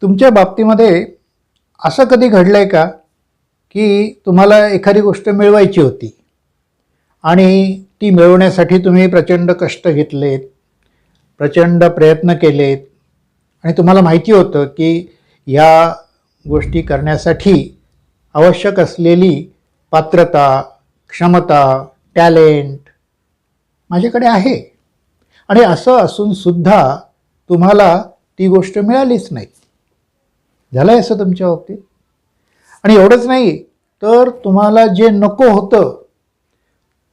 तुमच्या बाबतीमध्ये असं कधी घडलंय का की तुम्हाला एखादी गोष्ट मिळवायची होती आणि ती मिळवण्यासाठी तुम्ही प्रचंड कष्ट घेतलेत, प्रचंड प्रयत्न केलेत आणि तुम्हाला माहिती होतं की या गोष्टी करण्यासाठी आवश्यक असलेली पात्रता, क्षमता, टॅलेंट माझ्याकडे आहे आणि असं असून सुद्धा तुम्हाला ती गोष्ट मिळालीच नाही? झालंय असं तुमच्या बाबतीत? आणि एवढंच नाही तर तुम्हाला जे नको होतं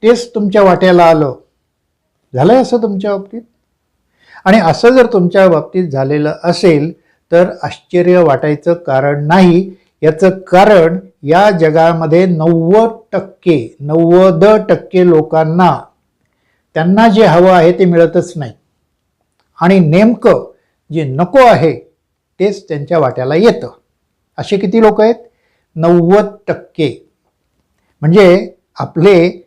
तेच तुमच्या वाट्याला आलं. झालंय असं तुमच्या बाबतीत? आणि असं जर तुमच्या बाबतीत झालेलं असेल तर आश्चर्य वाटायचं कारण नाही. याचं कारण या जगामध्ये 90% लोकांना त्यांना जे हवं आहे ते मिळतच नाही आणि नेमकं जे नको आहे तेच त्यांच्या वाट्याला येतं. असे किती लोक आहेत? 90%. म्हणजे आपले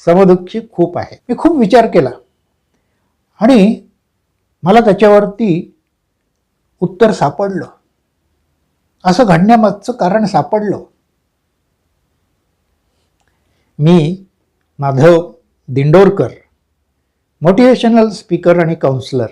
समदुःखी खूप आहे. मी खूप विचार केला आणि मला त्याच्यावरती उत्तर सापडलं. असं घडण्यामागचं कारण सापडलं. मी माधव दिंडोरकर, मोटिवेशनल स्पीकर आणि काउन्सिलर,